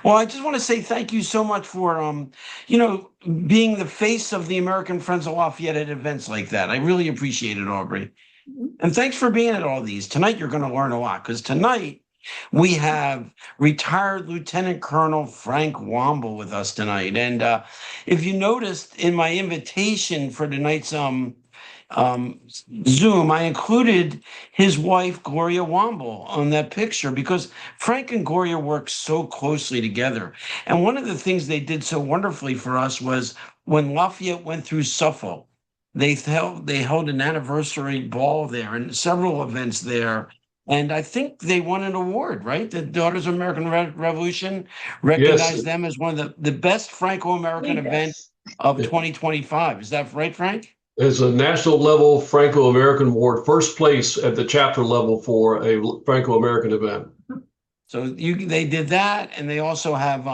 Well, I just want to say thank you so much for, you know, being the face of the American Friends of Lafayette at events like that. I really appreciate it, Aubrey. And thanks for being at all these. Tonight, you're going to learn a lot because tonight we have retired Lieutenant Colonel Frank Womble with us tonight. And if you noticed in my invitation for tonight's um, Zoom, I included his wife, Gloria Womble, on that picture because Frank and Gloria worked so closely together. And one of the things they did so wonderfully for us was when Lafayette went through Suffolk, they held an anniversary ball there and several events there. And I think they won an award, right? The Daughters of American Revolution Yes, recognized them as one of the best Franco-American event of 2025. Is that right, Frank? as a national level Franco-American award, first place at the chapter level for a Franco-American event. So they did that, and they also have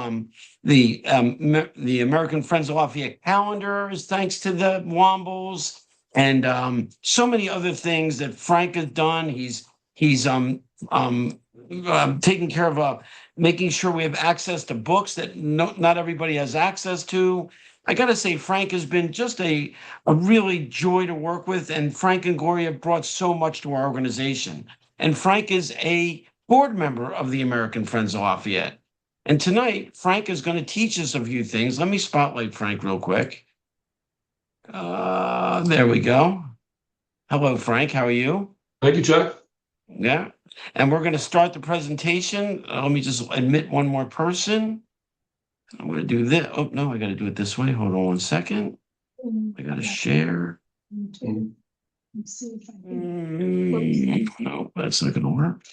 the American Friends of Lafayette calendar is thanks to the Wombles, and so many other things that Frank has done. He's taking care of making sure we have access to books that not everybody has access to. I got to say, Frank has been just a really joy to work with, and Frank and Gloria have brought so much to our organization. And Frank is a board member of the American Friends of Lafayette. And tonight, Frank is going to teach us a few things. Let me spotlight Frank real quick. There we go. Hello, Frank. How are you? Thank you, Chuck. Yeah. And we're going to start the presentation. Let me just admit one more person. I'm going to do this. Oh, no, I got to do it this way. Hold on one second. I got to share. No, that's not going to work.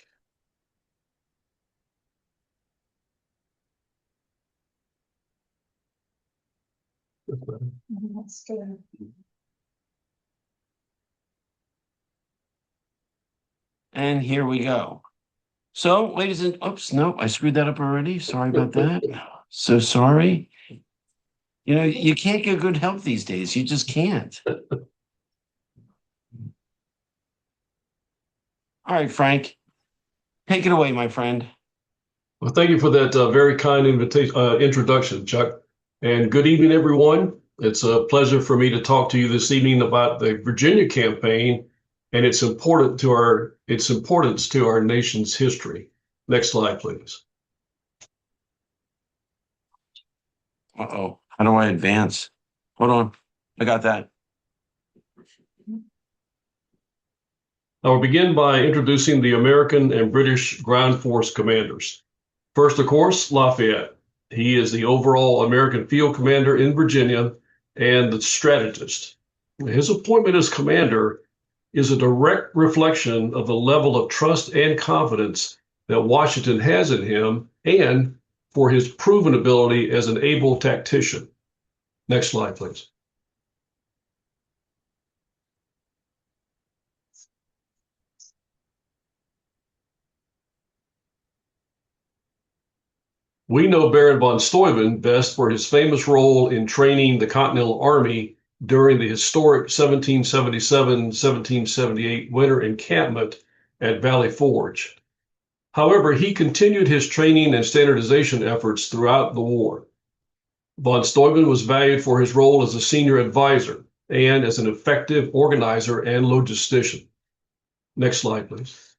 And here we go. So, ladies and oops, no, I screwed that up already. Sorry about that. So sorry. You know, you can't get good help these days. You just can't. All right, Frank, take it away, my friend. Well, thank you for that very kind introduction, Chuck. And good evening, everyone. It's a pleasure for me to talk to you this evening about the Virginia campaign and its importance to our nation's history. Next slide, please. Uh-oh. How do I advance? Hold on. I got that. I will begin by introducing the American and British ground force commanders. First, of course, Lafayette. He is the overall American field commander in Virginia and the strategist. His appointment as commander is a direct reflection of the level of trust and confidence that Washington has in him and for his proven ability as an able tactician. Next slide, please. We know Baron von Steuben best for his famous role in training the Continental Army during the historic 1777-1778 winter encampment at Valley Forge. However, he continued his training and standardization efforts throughout the war. Von Steuben was valued for his role as a senior advisor and as an effective organizer and logistician. Next slide, please.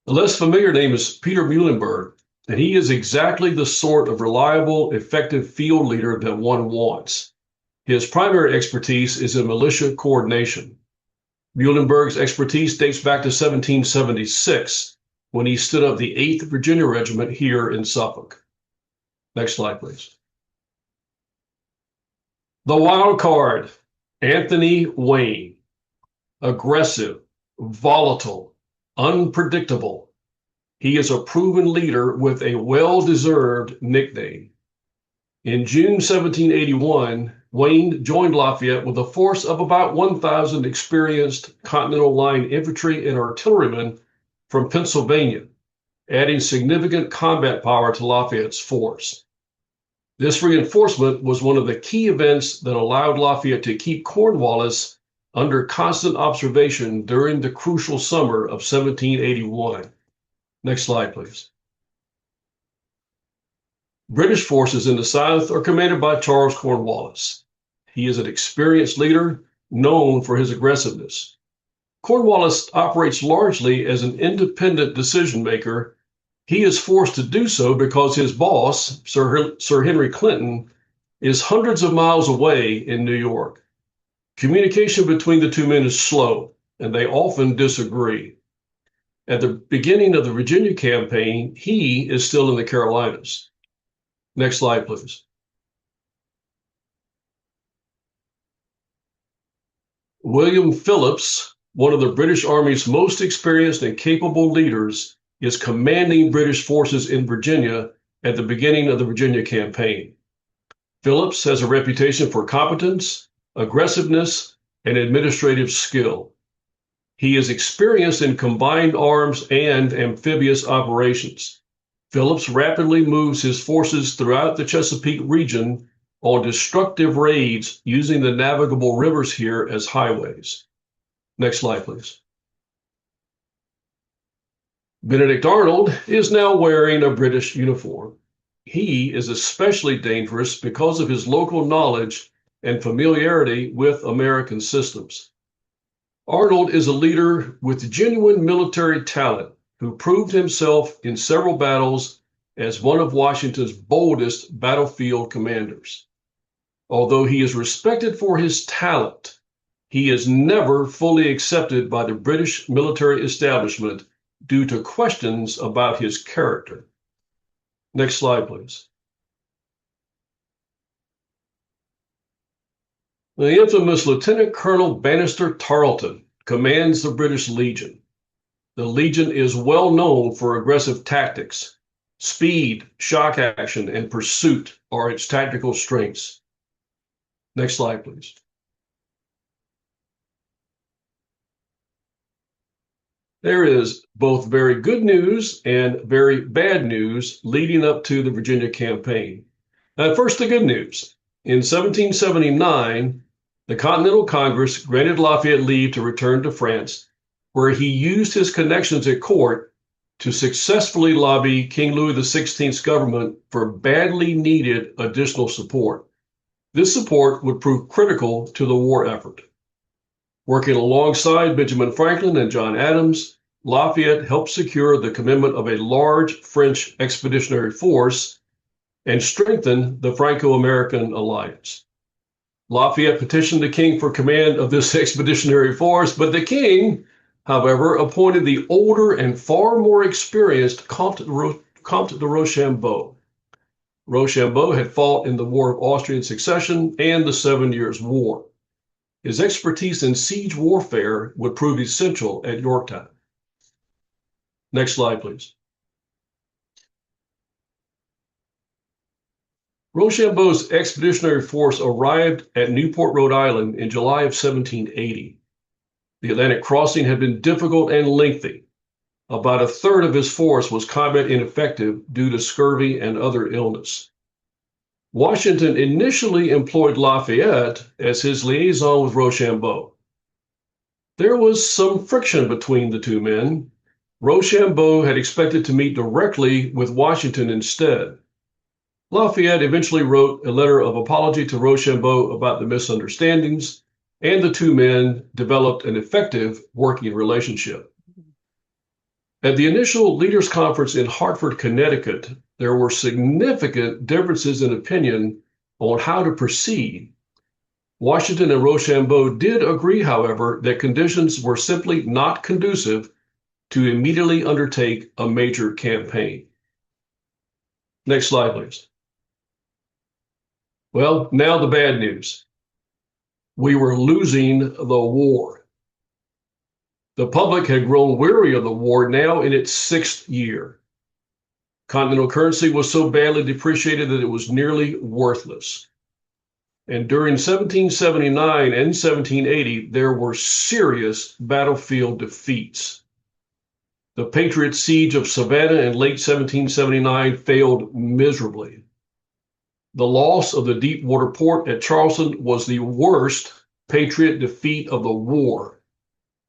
The less familiar name is Peter Muhlenberg, and he is exactly the sort of reliable, effective field leader that one wants. His primary expertise is in militia coordination. Muhlenberg's expertise dates back to 1776, when he stood up the 8th Virginia Regiment here in Suffolk. Next slide, please. The wild card, Anthony Wayne. Aggressive, volatile, unpredictable. He is a proven leader with a well-deserved nickname. In June 1781, Wayne joined Lafayette with a force of about 1,000 experienced Continental Line infantry and artillerymen from Pennsylvania, adding significant combat power to Lafayette's force. This reinforcement was one of the key events that allowed Lafayette to keep Cornwallis under constant observation during the crucial summer of 1781. Next slide, please. British forces in the South are commanded by Charles Cornwallis. He is an experienced leader known for his aggressiveness. Cornwallis operates largely as an independent decision maker. He is forced to do so because his boss, Sir Henry Clinton, is hundreds of miles away in New York. Communication between the two men is slow, and they often disagree. At the beginning of the Virginia campaign, he is still in the Carolinas. Next slide, please. William Phillips, one of the British Army's most experienced and capable leaders, is commanding British forces in Virginia at the beginning of the Virginia campaign. Phillips has a reputation for competence, aggressiveness, and administrative skill. He is experienced in combined arms and amphibious operations. Phillips rapidly moves his forces throughout the Chesapeake region on destructive raids using the navigable rivers here as highways. Next slide, please. Benedict Arnold is now wearing a British uniform. He is especially dangerous because of his local knowledge and familiarity with American systems. Arnold is a leader with genuine military talent who proved himself in several battles as one of Washington's boldest battlefield commanders. Although he is respected for his talent, he is never fully accepted by the British military establishment due to questions about his character. Next slide, please. The infamous Lieutenant Colonel Bannister Tarleton commands the British Legion. The Legion is well known for aggressive tactics. Speed, shock action, and pursuit are its tactical strengths. Next slide, please. There is both very good news and very bad news leading up to the Virginia campaign. First, the good news. In 1779, the Continental Congress granted Lafayette leave to return to France, where he used his connections at court to successfully lobby King Louis XVI's government for badly needed additional support. This support would prove critical to the war effort. Working alongside Benjamin Franklin and John Adams, Lafayette helped secure the commitment of a large French expeditionary force and strengthen the Franco-American alliance. Lafayette petitioned the king for command of this expeditionary force, but the king, however, appointed the older and far more experienced Comte de Rochambeau. Rochambeau had fought in the War of Austrian Succession and the 7 Years' War. His expertise in siege warfare would prove essential at Yorktown. Next slide, please. Rochambeau's expeditionary force arrived at Newport, Rhode Island in July of 1780. The Atlantic crossing had been difficult and lengthy. About a third of his force was combat ineffective due to scurvy and other illness. Washington initially employed Lafayette as his liaison with Rochambeau. There was some friction between the two men. Rochambeau had expected to meet directly with Washington instead. Lafayette eventually wrote a letter of apology to Rochambeau about the misunderstandings, and the two men developed an effective working relationship. At the initial leaders' conference in Hartford, Connecticut, there were significant differences in opinion on how to proceed. Washington and Rochambeau did agree, however, that conditions were simply not conducive to immediately undertake a major campaign. Next slide, please. Well, now the bad news. We were losing the war. The public had grown weary of the war, now in its 6th year. Continental currency was so badly depreciated that it was nearly worthless. And during 1779 and 1780, there were serious battlefield defeats. The Patriot siege of Savannah in late 1779 failed miserably. The loss of the Deepwater port at Charleston was the worst Patriot defeat of the war.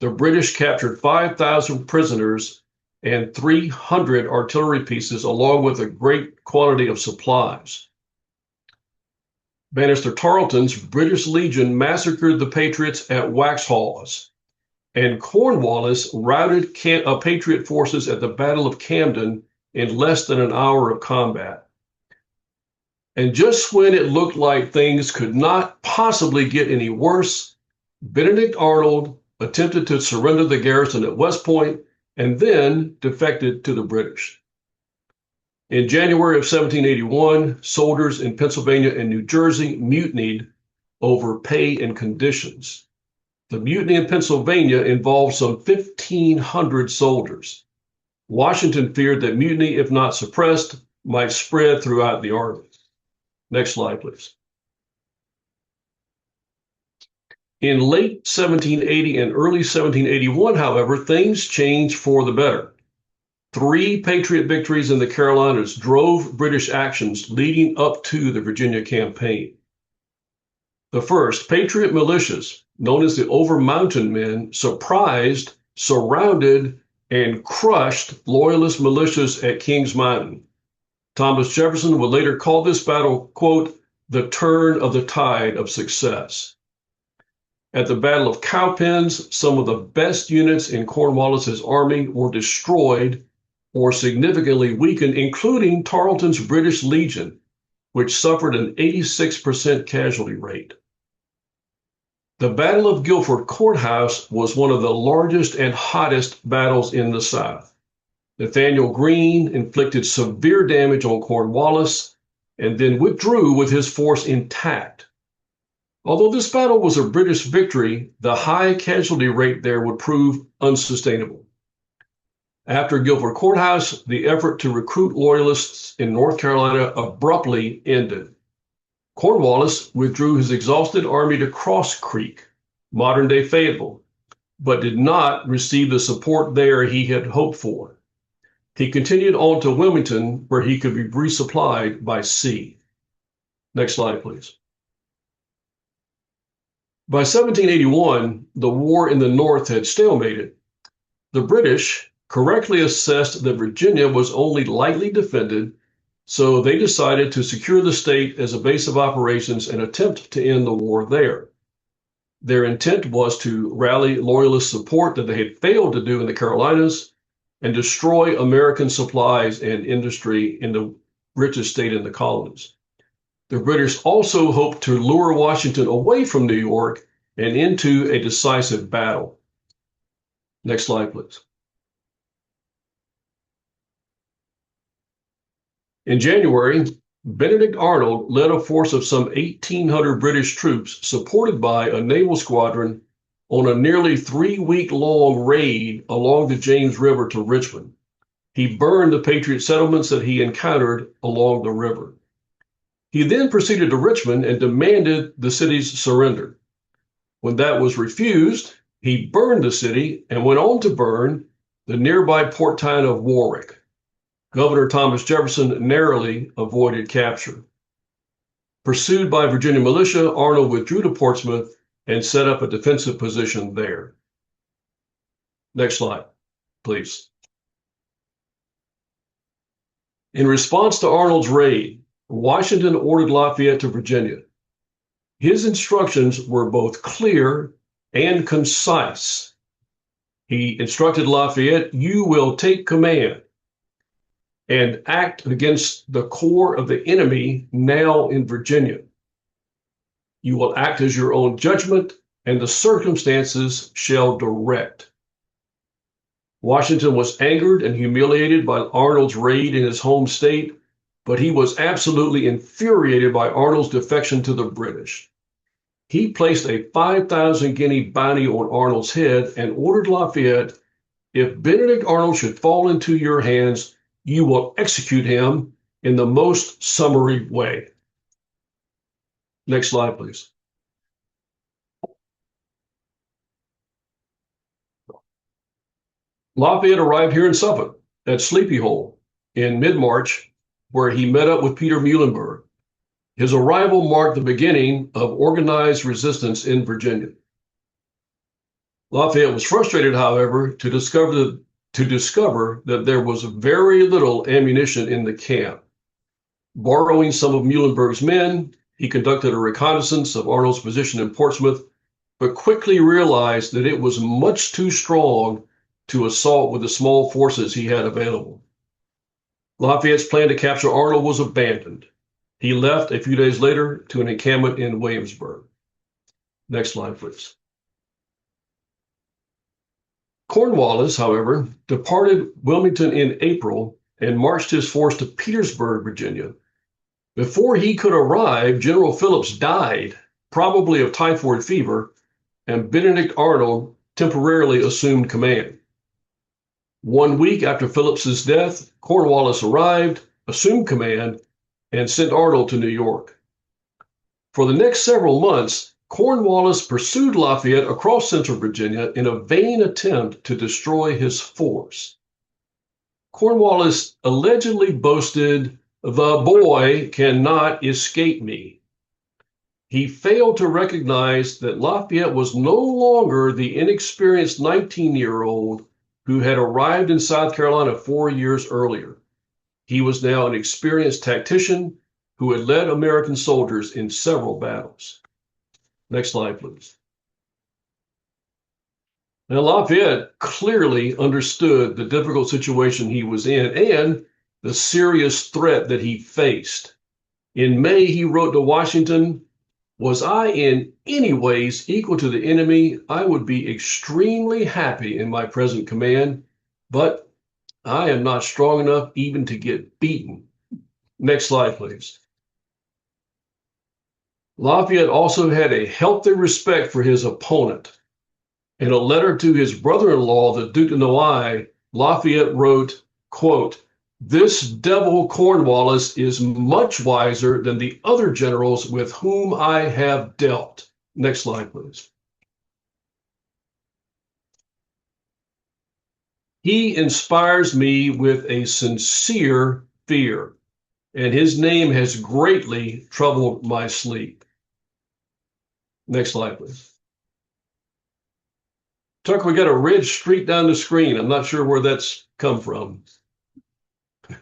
The British captured 5,000 prisoners and 300 artillery pieces, along with a great quantity of supplies. Bannister Tarleton's British Legion massacred the Patriots at Waxhaws, and Cornwallis routed Patriot forces at the Battle of Camden in less than an hour of combat. And just when it looked like things could not possibly get any worse, Benedict Arnold attempted to surrender the garrison at West Point and then defected to the British. In January of 1781, soldiers in Pennsylvania and New Jersey mutinied over pay and conditions. The mutiny in Pennsylvania involved some 1,500 soldiers. Washington feared that mutiny, if not suppressed, might spread throughout the army. Next slide, please. In late 1780 and early 1781, however, things changed for the better. 3 Patriot victories in the Carolinas drove British actions leading up to the Virginia campaign. The first, Patriot militias, known as the Over Mountain Men, surprised, surrounded, and crushed Loyalist militias at Kings Mountain. Thomas Jefferson would later call this battle, quote, the turn of the tide of success. At the Battle of Cowpens, some of the best units in Cornwallis's army were destroyed or significantly weakened, including Tarleton's British Legion, which suffered an 86% casualty rate. The Battle of Guilford Courthouse was one of the largest and hottest battles in the South. Nathaniel Greene inflicted severe damage on Cornwallis and then withdrew with his force intact. Although this battle was a British victory, the high casualty rate there would prove unsustainable. After Guilford Courthouse, the effort to recruit Loyalists in North Carolina abruptly ended. Cornwallis withdrew his exhausted army to Cross Creek, modern-day Fayetteville, but did not receive the support there he had hoped for. He continued on to Wilmington, where he could be resupplied by sea. Next slide, please. By 1781, the war in the North had stalemated. The British correctly assessed that Virginia was only lightly defended, so they decided to secure the state as a base of operations and attempt to end the war there. Their intent was to rally Loyalist support that they had failed to do in the Carolinas and destroy American supplies and industry in the richest state in the colonies. The British also hoped to lure Washington away from New York and into a decisive battle. Next slide, please. In January, Benedict Arnold led a force of some 1,800 British troops, supported by a naval squadron, on a nearly 3-week-long raid along the James River to Richmond. He burned the Patriot settlements that he encountered along the river. He then proceeded to Richmond and demanded the city's surrender. When that was refused, he burned the city and went on to burn the nearby port town of Warwick. Governor Thomas Jefferson narrowly avoided capture. Pursued by Virginia militia, Arnold withdrew to Portsmouth and set up a defensive position there. Next slide, please. In response to Arnold's raid, Washington ordered Lafayette to Virginia. His instructions were both clear and concise. He instructed Lafayette, "You will take command and act against the core of the enemy now in Virginia. You will act as your own judgment, and the circumstances shall direct." Washington was angered and humiliated by Arnold's raid in his home state, but he was absolutely infuriated by Arnold's defection to the British. He placed a 5,000 guinea bounty on Arnold's head and ordered Lafayette, "If Benedict Arnold should fall into your hands, you will execute him in the most summary way." Next slide, please. Lafayette arrived here in Suffolk at Sleepy Hole in mid-March, where he met up with Peter Muhlenberg. His arrival marked the beginning of organized resistance in Virginia. Lafayette was frustrated, however, to discover that there was very little ammunition in the camp. Borrowing some of Muhlenberg's men, he conducted a reconnaissance of Arnold's position in Portsmouth, but quickly realized that it was much too strong to assault with the small forces he had available. Lafayette's plan to capture Arnold was abandoned. He left a few days later to an encampment in Williamsburg. Next slide, please. Cornwallis, however, departed Wilmington in April and marched his force to Petersburg, Virginia. Before he could arrive, General Phillips died, probably of typhoid fever, and Benedict Arnold temporarily assumed command. 1 week after Phillips's death, Cornwallis arrived, assumed command, and sent Arnold to New York. For the next several months, Cornwallis pursued Lafayette across central Virginia in a vain attempt to destroy his force. Cornwallis allegedly boasted, "The boy cannot escape me." He failed to recognize that Lafayette was no longer the inexperienced 19-year-old who had arrived in South Carolina 4 years earlier. He was now an experienced tactician who had led American soldiers in several battles. Next slide, please. Now, Lafayette clearly understood the difficult situation he was in and the serious threat that he faced. In May, he wrote to Washington, "Was I in any ways equal to the enemy, I would be extremely happy in my present command, but I am not strong enough even to get beaten." Next slide, please. Lafayette also had a healthy respect for his opponent. In a letter to his brother-in-law, the Duke of Noailles, Lafayette wrote, quote, "This devil Cornwallis is much wiser than the other generals with whom I have dealt." Next slide, please. "He inspires me with a sincere fear, and his name has greatly troubled my sleep." Next slide, please. Tucker, we got a red streak down the screen. I'm not sure where that's come from.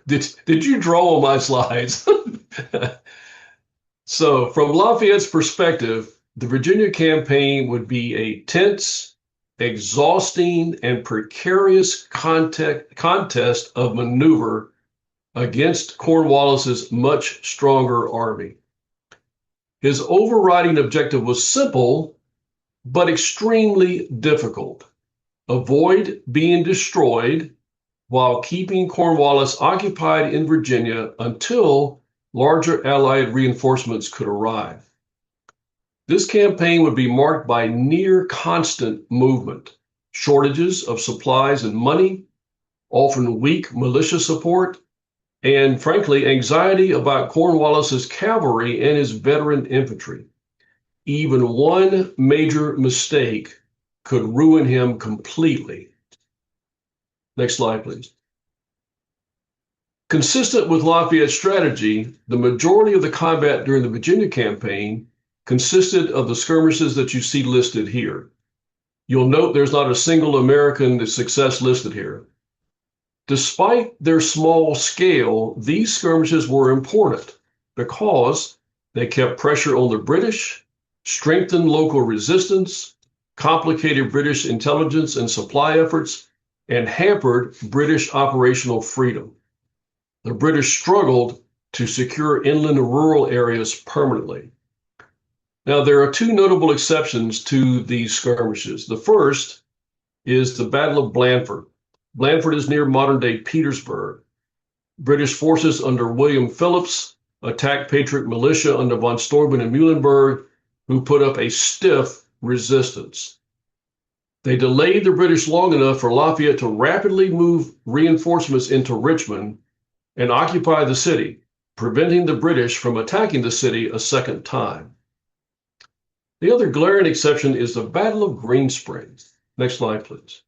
Did you draw on my slides? So, from Lafayette's perspective, the Virginia campaign would be a tense, exhausting, and precarious contest of maneuver against Cornwallis's much stronger army. His overriding objective was simple, but extremely difficult. Avoid being destroyed while keeping Cornwallis occupied in Virginia until larger Allied reinforcements could arrive. This campaign would be marked by near constant movement, shortages of supplies and money, often weak militia support, and frankly, anxiety about Cornwallis's cavalry and his veteran infantry. Even one major mistake could ruin him completely. Next slide, please. Consistent with Lafayette's strategy, the majority of the combat during the Virginia campaign consisted of the skirmishes that you see listed here. You'll note there's not a single American success listed here. Despite their small scale, these skirmishes were important because they kept pressure on the British, strengthened local resistance, complicated British intelligence and supply efforts, and hampered British operational freedom. The British struggled to secure inland and rural areas permanently. Now, there are two notable exceptions to these skirmishes. The first is the Battle of Blandford. Blandford is near modern-day Petersburg. British forces under William Phillips attacked Patriot militia under von Steuben and Muhlenberg, who put up a stiff resistance. They delayed the British long enough for Lafayette to rapidly move reinforcements into Richmond and occupy the city, preventing the British from attacking the city a second time. The other glaring exception is the Battle of Green Springs. Next slide, please.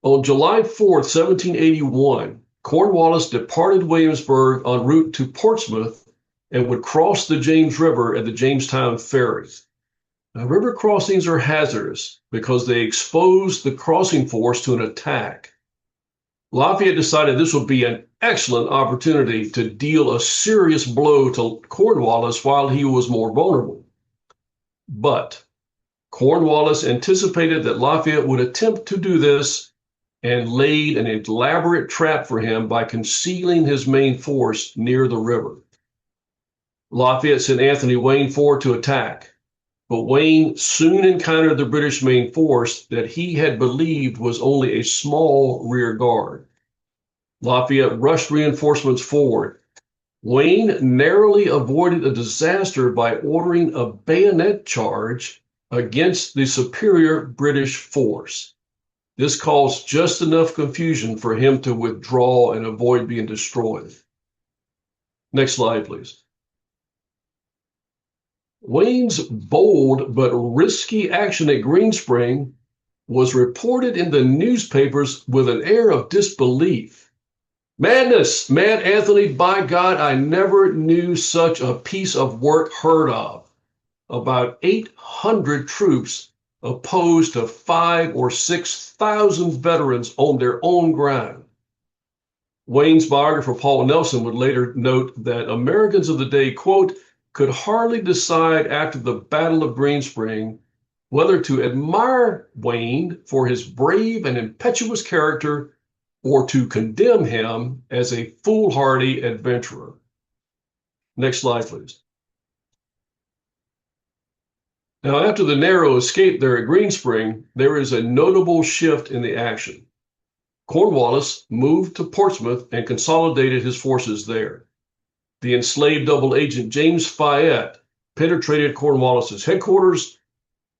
On July 4th, 1781, Cornwallis departed Williamsburg en route to Portsmouth and would cross the James River at the Jamestown Ferry. Now, river crossings are hazardous because they expose the crossing force to an attack. Lafayette decided this would be an excellent opportunity to deal a serious blow to Cornwallis while he was more vulnerable. But Cornwallis anticipated that Lafayette would attempt to do this and laid an elaborate trap for him by concealing his main force near the river. Lafayette sent Anthony Wayne forward to attack, but Wayne soon encountered the British main force that he had believed was only a small rear guard. Lafayette rushed reinforcements forward. Wayne narrowly avoided a disaster by ordering a bayonet charge against the superior British force. This caused just enough confusion for him to withdraw and avoid being destroyed. Next slide, please. Wayne's bold but risky action at Greenspring was reported in the newspapers with an air of disbelief. Madness, Mad Anthony, by God, I never knew such a piece of work heard of. About 800 troops opposed to 5,000 or 6,000 veterans on their own ground. Wayne's biographer, Paul Nelson, would later note that Americans of the day, quote, could hardly decide after the Battle of Greenspring whether to admire Wayne for his brave and impetuous character or to condemn him as a foolhardy adventurer. Next slide, please. Now, after the narrow escape there at Greenspring, there is a notable shift in the action. Cornwallis moved to Portsmouth and consolidated his forces there. The enslaved double agent James Fayette penetrated Cornwallis's headquarters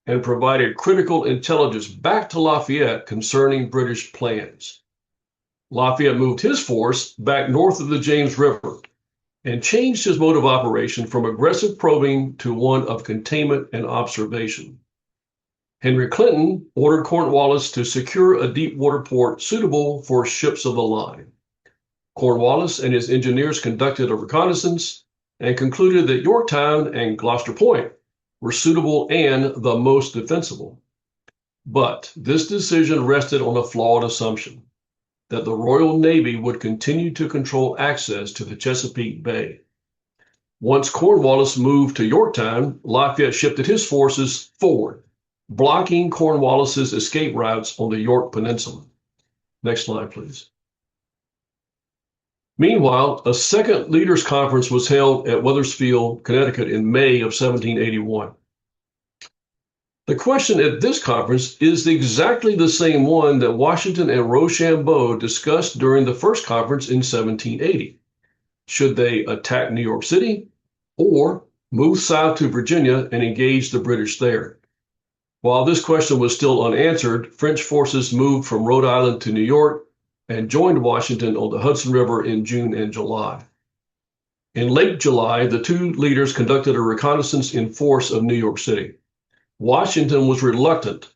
and provided critical intelligence back to Lafayette concerning British plans. Lafayette moved his force back north of the James River and changed his mode of operation from aggressive probing to one of containment and observation. Henry Clinton ordered Cornwallis to secure a deep water port suitable for ships of the line. Cornwallis and his engineers conducted a reconnaissance and concluded that Yorktown and Gloucester Point were suitable and the most defensible. But this decision rested on a flawed assumption that the Royal Navy would continue to control access to the Chesapeake Bay. Once Cornwallis moved to Yorktown, Lafayette shifted his forces forward, blocking Cornwallis's escape routes on the York Peninsula. Next slide, please. Meanwhile, a second leaders' conference was held at Wethersfield, Connecticut in May of 1781. The question at this conference is exactly the same one that Washington and Rochambeau discussed during the first conference in 1780. Should they attack New York City or move south to Virginia and engage the British there? While this question was still unanswered, French forces moved from Rhode Island to New York and joined Washington on the Hudson River in June and July. In late July, the two leaders conducted a reconnaissance in force of New York City. Washington was reluctant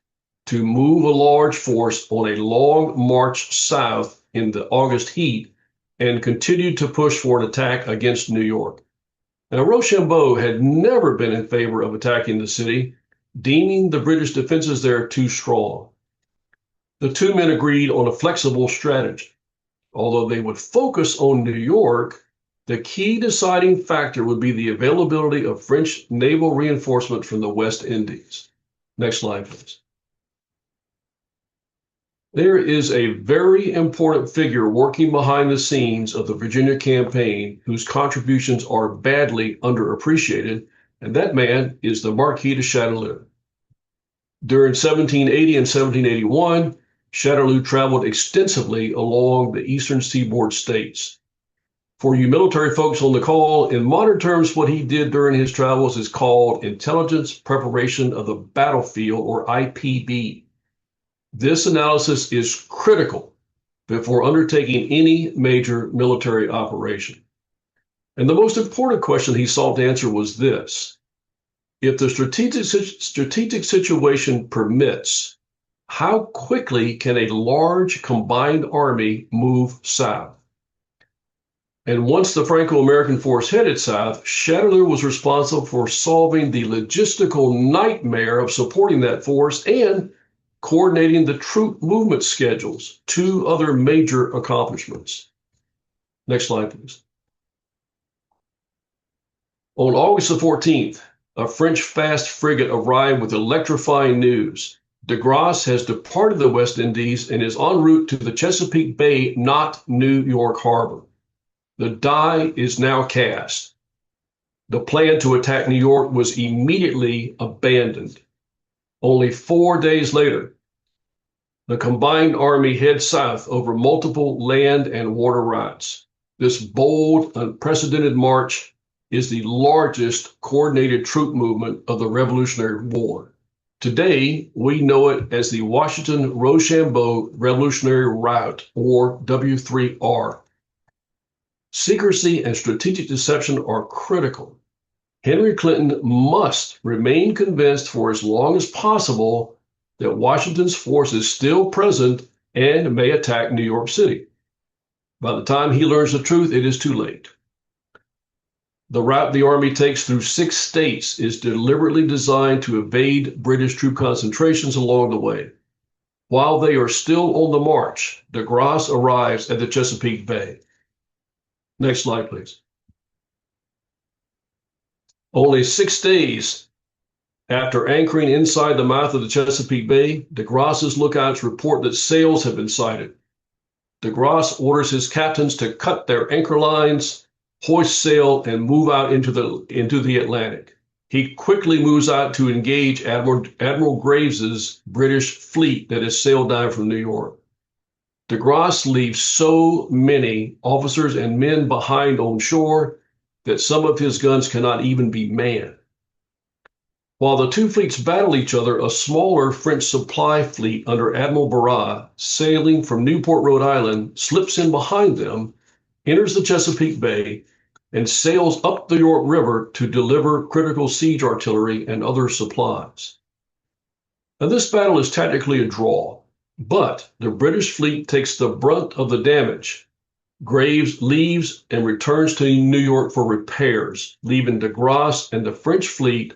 to move a large force on a long march south in the August heat and continued to push for an attack against New York. Now, Rochambeau had never been in favor of attacking the city, deeming the British defenses there too strong. The two men agreed on a flexible strategy. Although they would focus on New York, the key deciding factor would be the availability of French naval reinforcement from the West Indies. Next slide, please. There is a very important figure working behind the scenes of the Virginia campaign whose contributions are badly underappreciated, and that man is the Marquis de Châteauroux. During 1780 and 1781, Châteauroux traveled extensively along the eastern seaboard states. For you military folks on the call, in modern terms, what he did during his travels is called Intelligence Preparation of the Battlefield, or IPB. This analysis is critical before undertaking any major military operation. And the most important question he sought to answer was this: if the strategic situation permits, how quickly can a large combined army move south? And once the Franco-American force headed south, Chatillon was responsible for solving the logistical nightmare of supporting that force and coordinating the troop movement schedules, two other major accomplishments. Next slide, please. On August the 14th, a French fast frigate arrived with electrifying news. De Grasse has departed the West Indies and is en route to the Chesapeake Bay, not New York Harbor. The die is now cast. The plan to attack New York was immediately abandoned. Only 4 days later, the combined army heads south over multiple land and water routes. This bold, unprecedented march is the largest coordinated troop movement of the Revolutionary War. Today, we know it as the Washington-Rochambeau Revolutionary Route, or W3R. Secrecy and strategic deception are critical. Henry Clinton must remain convinced for as long as possible that Washington's force is still present and may attack New York City. By the time he learns the truth, it is too late. The route the Army takes through 6 states is deliberately designed to evade British troop concentrations along the way. While they are still on the march, De Grasse arrives at the Chesapeake Bay. Next slide, please. Only 6 days after anchoring inside the mouth of the Chesapeake Bay, De Grasse's lookouts report that sails have been sighted. De Grasse orders his captains to cut their anchor lines, hoist sail, and move out into the Atlantic. He quickly moves out to engage Admiral Graves's British fleet that has sailed down from New York. De Grasse leaves so many officers and men behind on shore that some of his guns cannot even be manned. While the two fleets battle each other, a smaller French supply fleet under Admiral Barras, sailing from Newport, Rhode Island, slips in behind them, enters the Chesapeake Bay, and sails up the York River to deliver critical siege artillery and other supplies. Now, this battle is tactically a draw, but the British fleet takes the brunt of the damage. Graves leaves and returns to New York for repairs, leaving De Grasse and the French fleet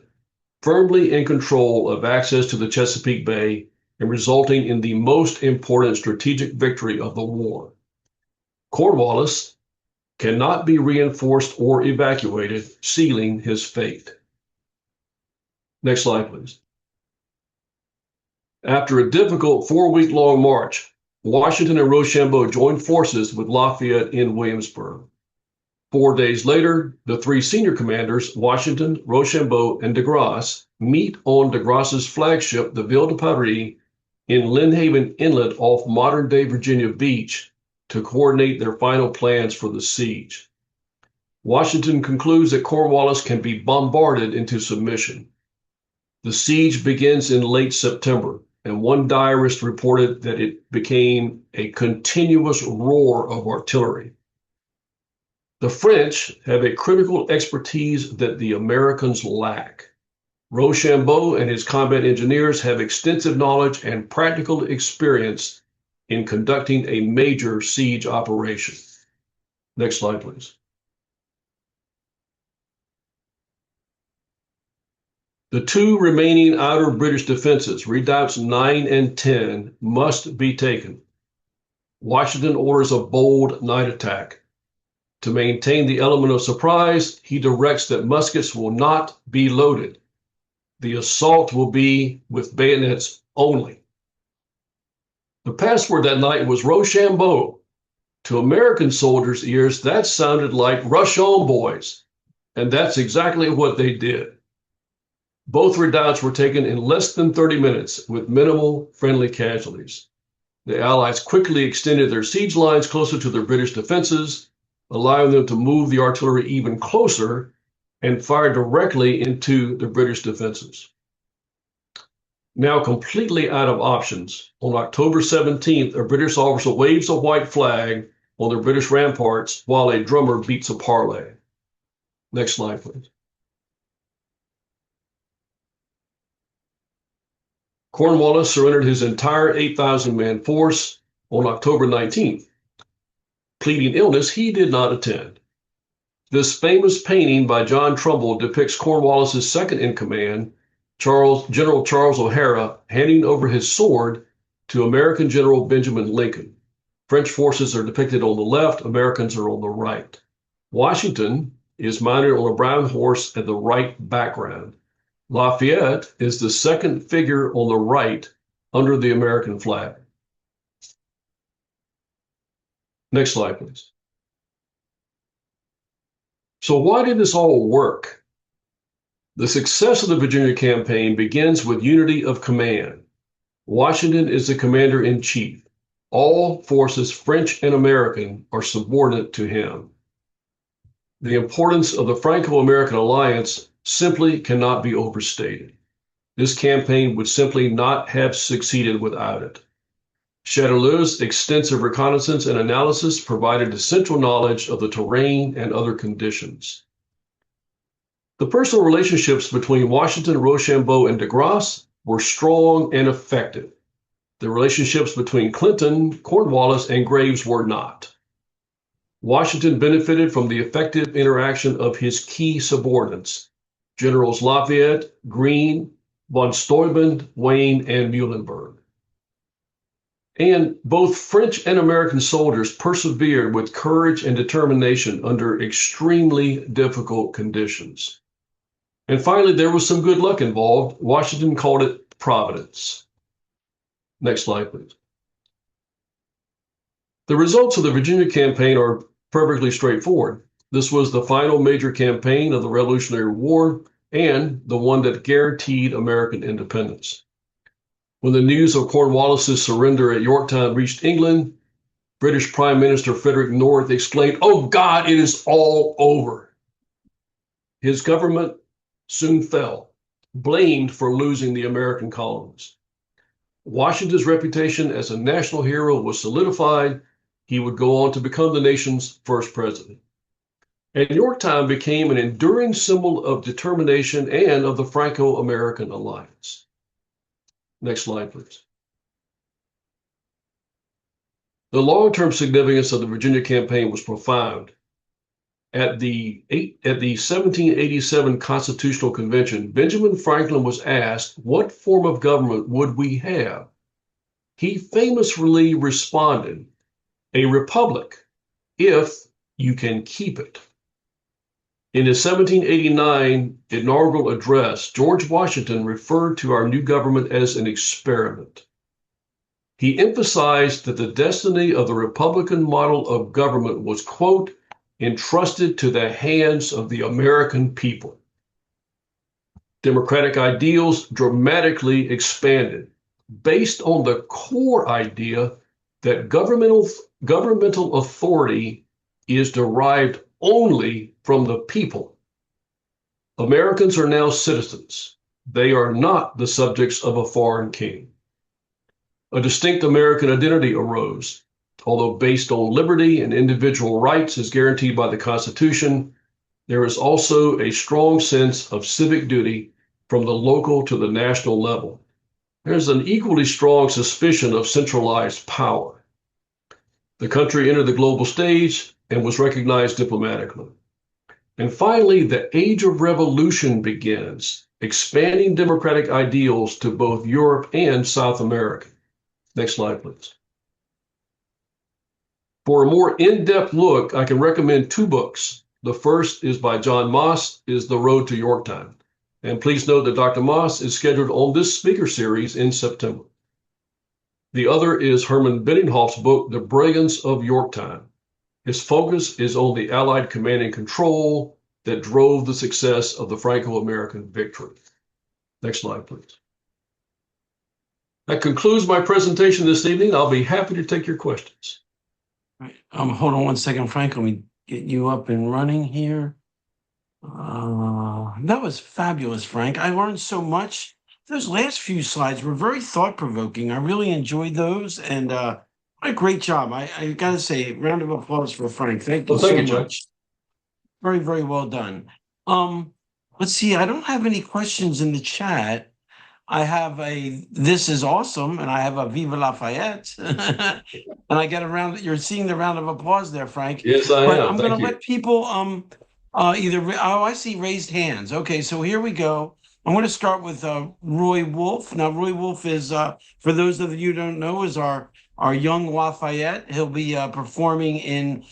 firmly in control of access to the Chesapeake Bay and resulting in the most important strategic victory of the war. Cornwallis cannot be reinforced or evacuated, sealing his fate. Next slide, please. After a difficult 4-week-long march, Washington and Rochambeau joined forces with Lafayette in Williamsburg. 4 days later, the 3 senior commanders, Washington, Rochambeau, and De Grasse, meet on De Grasse's flagship, the Ville de Paris, in Lynnhaven Inlet off modern-day Virginia Beach to coordinate their final plans for the siege. Washington concludes that Cornwallis can be bombarded into submission. The siege begins in late September, and one diarist reported that it became a continuous roar of artillery. The French have a critical expertise that the Americans lack. Rochambeau and his combat engineers have extensive knowledge and practical experience in conducting a major siege operation. Next slide, please. The 2 remaining outer British defenses, redoubts 9 and 10, must be taken. Washington orders a bold night attack. To maintain the element of surprise, he directs that muskets will not be loaded. The assault will be with bayonets only. The password that night was Rochambeau. To American soldiers' ears, that sounded like "Rush on, boys," and that's exactly what they did. Both redoubts were taken in less than 30 minutes with minimal friendly casualties. The Allies quickly extended their siege lines closer to their British defenses, allowing them to move the artillery even closer and fire directly into the British defenses. Now completely out of options, on October 17th, a British officer waves a white flag on the British ramparts while a drummer beats a parley. Next slide, please. Cornwallis surrendered his entire 8,000-man force on October 19th. Pleading illness, he did not attend. This famous painting by John Trumbull depicts Cornwallis's second in command, General Charles O'Hara, handing over his sword to American General Benjamin Lincoln. French forces are depicted on the left, Americans are on the right. Washington is mounted on a brown horse at the right background. Lafayette is the second figure on the right under the American flag. Next slide, please. So why did this all work? The success of the Virginia campaign begins with unity of command. Washington is the commander-in-chief. All forces, French and American, are subordinate to him. The importance of the Franco-American alliance simply cannot be overstated. This campaign would simply not have succeeded without it. Chatillon's extensive reconnaissance and analysis provided essential knowledge of the terrain and other conditions. The personal relationships between Washington, Rochambeau, and de Grasse were strong and effective. The relationships between Clinton, Cornwallis, and Graves were not. Washington benefited from the effective interaction of his key subordinates, Generals Lafayette, Greene, von Steuben, Wayne, and Muhlenberg. And both French and American soldiers persevered with courage and determination under extremely difficult conditions. And finally, there was some good luck involved. Washington called it Providence. Next slide, please. The results of the Virginia campaign are perfectly straightforward. This was the final major campaign of the Revolutionary War and the one that guaranteed American independence. When the news of Cornwallis's surrender at Yorktown reached England, British Prime Minister Frederick North exclaimed, "Oh God, it is all over." His government soon fell, blamed for losing the American colonies. Washington's reputation as a national hero was solidified. He would go on to become the nation's first president. And Yorktown became an enduring symbol of determination and of the Franco-American alliance. Next slide, please. The long-term significance of the Virginia campaign was profound. At the 1787 Constitutional Convention, Benjamin Franklin was asked, what form of government would we have? He famously responded, a republic, if you can keep it. In his 1789 inaugural address, George Washington referred to our new government as an experiment. He emphasized that the destiny of the Republican model of government was, quote, entrusted to the hands of the American people. Democratic ideals dramatically expanded based on the core idea that governmental authority is derived only from the people. Americans are now citizens. They are not the subjects of a foreign king. A distinct American identity arose. Although based on liberty and individual rights as guaranteed by the Constitution, there is also a strong sense of civic duty from the local to the national level. There's an equally strong suspicion of centralized power. The country entered the global stage and was recognized diplomatically. And finally, the age of revolution begins, expanding democratic ideals to both Europe and South America. Next slide, please. For a more in-depth look, I can recommend two books. The first is by John Moss, is The Road to Yorktown. And please note that Dr. Moss is scheduled on this speaker series in September. The other is Herman Biddinghoff's book, The Brilliance of Yorktown. His focus is on the Allied command and control that drove the success of the Franco-American victory. Next slide, please. That concludes my presentation this evening. I'll be happy to take your questions. All right. Hold on one second, Frank. Let me get you up and running here. That was fabulous, Frank. I learned so much. Those last few slides were very thought-provoking. I really enjoyed those, and what a great job. I got to say, round of applause for Frank. Thank you so much. Very, very well done. Let's see. I don't have any questions in the chat. I have a "This is awesome," and I have a "Viva Lafayette," and I get a round. You're seeing the round of applause there, Frank. Yes, I am. I'm going to let people I see raised hands. Okay, so here we go. I'm going to start with Roy Wolf. Now, Roy Wolf is, for those of you who don't know, is our young Lafayette. He'll be performing in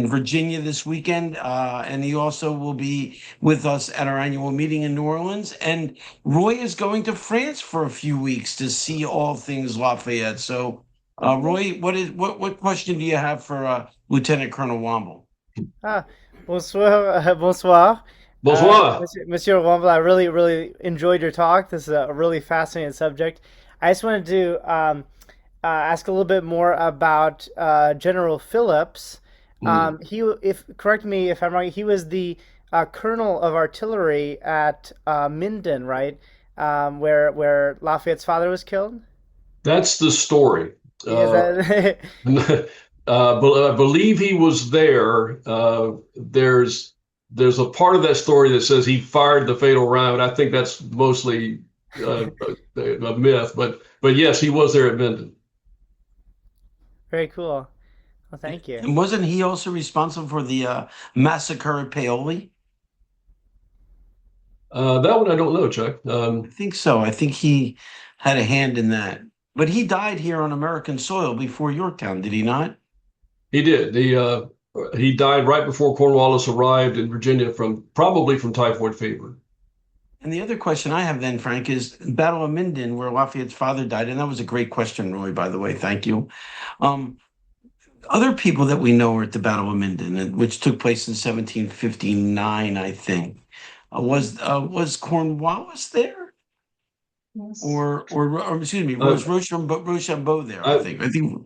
Virginia this weekend, and he also will be with us at our annual meeting in New Orleans. And Roy is going to France for a few weeks to see all things Lafayette. So, Roy, what question do you have for Lieutenant Colonel Womble? Ah, bonsoir, bonsoir. Bonsoir. Monsieur Womble, I really, really enjoyed your talk. This is a really fascinating subject. I just wanted to ask a little bit more about General Phillips. Mm. If correct me if I'm right, he was the colonel of artillery at Minden, right? Where Lafayette's father was killed. That's the story. Is Uh, that I believe he was there. There's a part of that story that says he fired the fatal round. I think that's mostly a myth, but yes, he was there at Minden. very cool? Well, thank you. And wasn't he also responsible for the massacre at Paoli? That one I don't know, Chuck. I think so. I think he had a hand in that. But he died here on American soil before Yorktown, did he not? He did. He died right before Cornwallis arrived in Virginia from probably from typhoid fever. And the other question I have then, Frank, is Battle of Minden, where Lafayette's father died. And that was a great question, Roy, by the way. Thank you. Um, Other people that we know are at the Battle of Minden, which took place in 1759, I think. Was Cornwallis there, or excuse me, Uh, was Rochambeau there? I I, think. I think.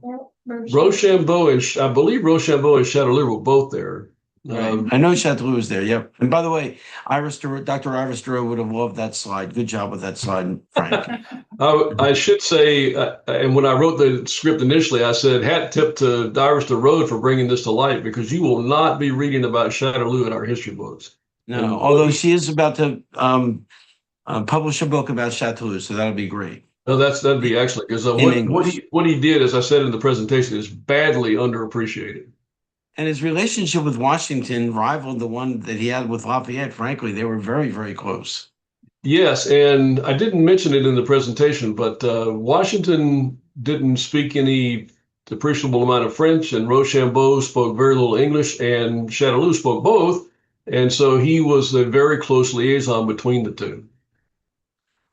Rochambeau and I believe Rochambeau and Chatelet were both there. Right. Um, I know Chateau was there. Yep. And by the way, Dr. Iris Thoreau would have loved that slide. Good job with that slide, Frank. I should say, and when I wrote the script initially, I said, hat tip to Iris the Road for bringing this to light because you will not be reading about Chatelet in our history books. No, And although she is about to publish a book about Chateau, so that'll be great no, that'd be excellent because in what English. he did, as I said in the presentation, is badly underappreciated. And his relationship with Washington rivaled the one that he had with Lafayette. Frankly, they were very, very close. Yes, and I didn't mention it in the presentation, but Washington didn't speak any appreciable amount of French, and Rochambeau spoke very little English, and Chatelet spoke both, and so he was a very close liaison between the two.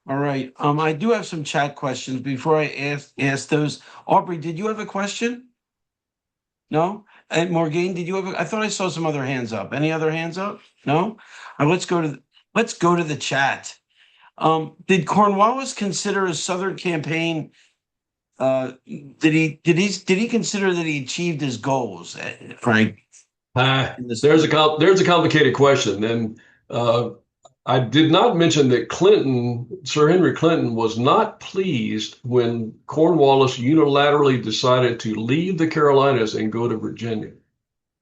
All right. I do have some chat questions before I ask those. Aubrey, did you have a question? No? And Morgan, did you have I thought I saw some other hands up. Any other hands up? No? All right, let's go to the chat. Did Cornwallis consider his Southern campaign? Did he consider that he achieved his goals, Frank? There's a complicated question, and I did not mention that Sir Henry Clinton, was not pleased when Cornwallis unilaterally decided to leave the Carolinas and go to Virginia.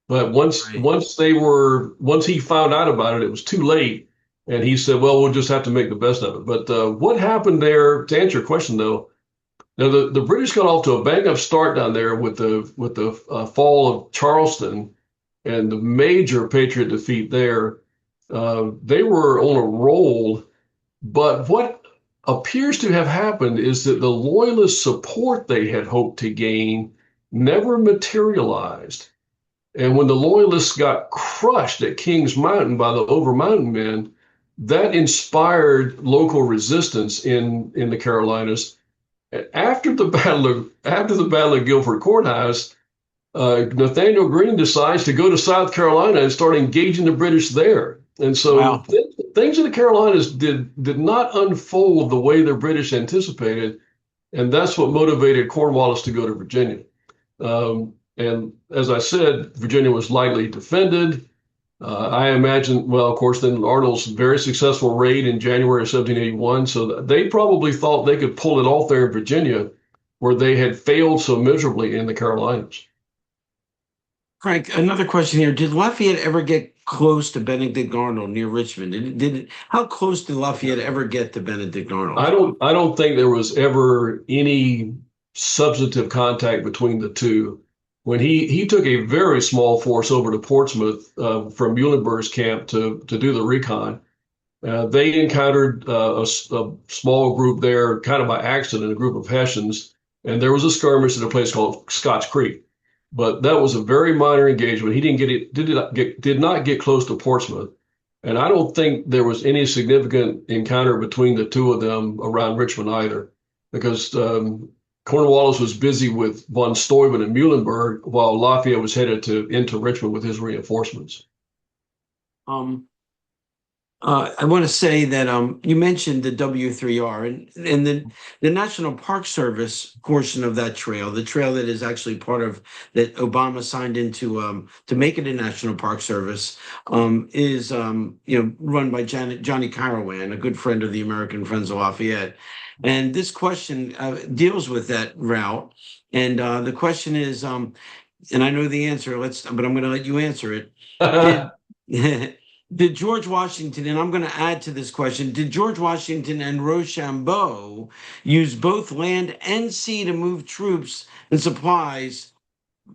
But Right. once he found out about it, it was too late, and he said, "Well, we'll just have to make the best of it." But what happened there? To answer your question, though, now the British got off to a bang up start down there with the fall of Charleston and the major Patriot defeat there. They were on a roll, but what appears to have happened is that the loyalist support they had hoped to gain never materialized. And when the loyalists got crushed at Kings Mountain by the Over Mountain men, that inspired local resistance in the Carolinas. After the Battle of Guilford Courthouse, Nathaniel Greene decides to go to South Carolina and start engaging the British there. And so Wow. things in the Carolinas did not unfold the way the British anticipated, and that's what motivated Cornwallis to go to Virginia. And as I said, Virginia was lightly defended. I imagine, well, of course, then Arnold's very successful raid in January of 1781. So they probably thought they could pull it off there in Virginia, where they had failed so miserably in the Carolinas. Frank, another question here. Did Lafayette ever get close to Benedict Arnold near Richmond? How close did Lafayette ever get to Benedict Arnold? I don't think there was ever any substantive contact between the two. when he took a very small force over to Portsmouth from Muhlenberg's camp to do the recon. They encountered a small group there, kind of by accident, a group of Hessians, and there was a skirmish at a place called Scotch Creek. But that was a very minor engagement. He did not get close to Portsmouth, and I don't think there was any significant encounter between the two of them around Richmond either, because Cornwallis was busy with von Steuben and Muhlenberg, while Lafayette was headed into Richmond with his reinforcements. I want to say that you mentioned the W3R and the National Park Service portion of that trail, the trail that is actually part of that Obama signed into to make it a National Park Service, is run by Johnny Carawan, a good friend of the American Friends of Lafayette. And this question deals with that route. And the question is, and I know the answer, but I'm going to let you answer it. Did George Washington, and I'm going to add to this question, did George Washington and Rochambeau use both land and sea to move troops and supplies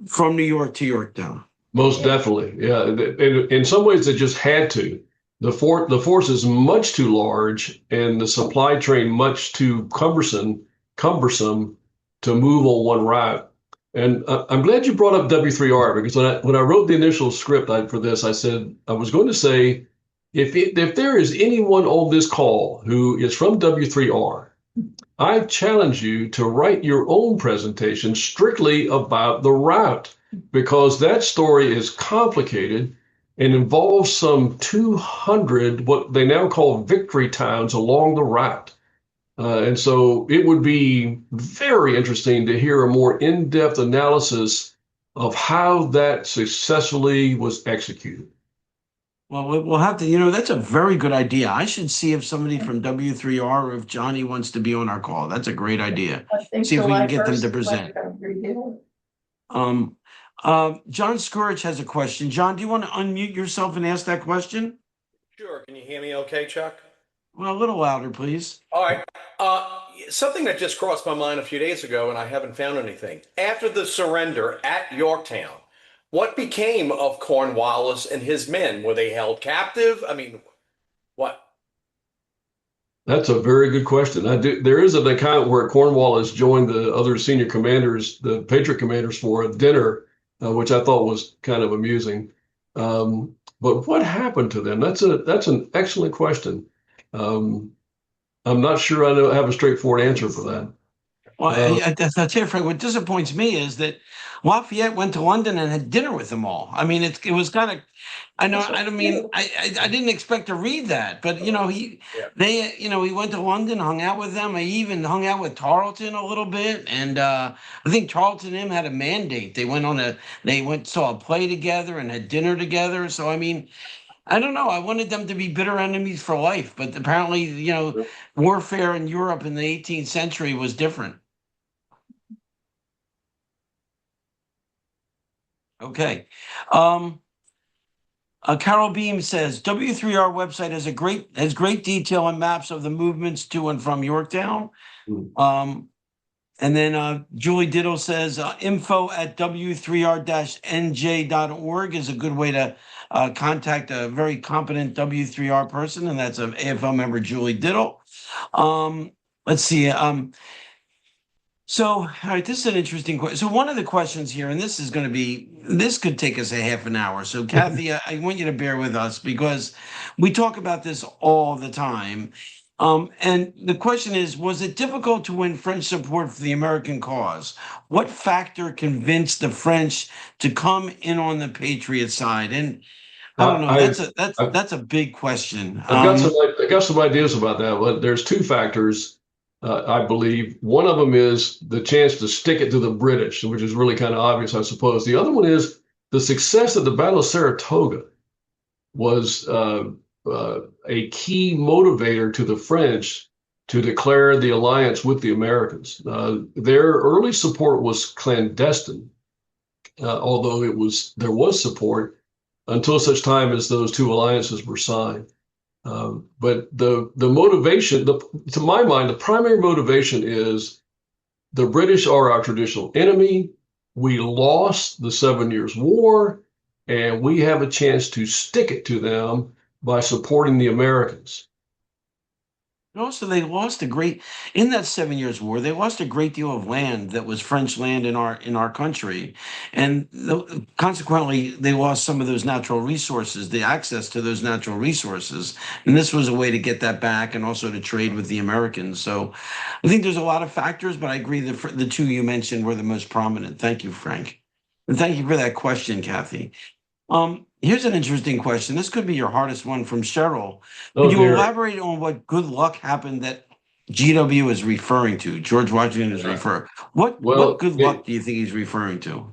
from New York to Yorktown? Most definitely, yeah. In some ways, they just had to. The force is much too large, and the supply train much too cumbersome to move on one route. And I'm glad you brought up W3R, because when I wrote the initial script for this, I said I was going to say, if there is anyone on this call who is from W3R, I challenge you to write your own presentation strictly about the route, because that story is complicated and involves some 200 what they now call victory towns along the route. And so it would be very interesting to hear a more in-depth analysis of how that successfully was executed. Well, we'll have to, that's a very good idea. I should see if somebody from W3R or if Johnny wants to be on our call. That's a great idea. See if we can get them to present. John Scourge has a question. John, do you want to unmute yourself and ask that question? Sure. Can you hear me okay, Chuck? Well, a little louder, please. All right. Something that just crossed my mind a few days ago, and I haven't found anything. After the surrender at Yorktown, what became of Cornwallis and his men? Were they held captive? I mean, what? That's a very good question. There is an account where Cornwallis joined the other senior commanders, the Patriot commanders, for a dinner, which I thought was kind of amusing. But what happened to them? That's an excellent question. I'm not sure I have a straightforward answer for that. Well, I'll tell you, Frank, what disappoints me is that Lafayette went to London and had dinner with them all. I mean, it was kind of, I didn't expect to read that, but he went to London, hung out with them. I even hung out with Tarleton a little bit, and I think Tarleton and him had a mandate. They saw a play together and had dinner together. So I mean, I don't know. I wanted them to be bitter enemies for life, but apparently, warfare in Europe in the 18th century was different. Okay. Carol Beam says W3R website has great detail and maps of the movements to and from Yorktown. And then Julie Diddle says info@w3r-nj.org is a good way to contact a very competent W3R person, and that's an AFL member, Julie Diddle. Let's see. So, all right, this is an interesting question. So one of the questions here, and this could take us a half an hour. So Kathy, I want you to bear with us because we talk about this all the time. And the question is, was it difficult to win French support for the American cause? What factor convinced the French to come in on the Patriot side? And I don't know, that's a big question. I got some ideas about that, but there's two factors. I believe one of them is the chance to stick it to the British, which is really kind of obvious, I suppose. The other one is the success of the Battle of Saratoga was a key motivator to the French to declare the alliance with the Americans. Their early support was clandestine, although there was support until such time as those two alliances were signed. But the motivation, to my mind, the primary motivation is the British are our traditional enemy. We lost the 7 Years' War, and we have a chance to stick it to them by supporting the Americans. And also, they lost in that 7 Years' War. They lost a great deal of land that was French land in our country, and consequently, they lost some of those natural resources, the access to those natural resources. And this was a way to get that back, and also to trade with the Americans. So, I think there's a lot of factors, but I agree that the two you mentioned were the most prominent. Thank you, Frank, and thank you for that question, Kathy. Here's an interesting question. This could be your hardest one from Cheryl. Oh, Could you dear. elaborate on what good luck happened that GW is referring to? George Washington is referring. What Well, good luck do you think he's referring to?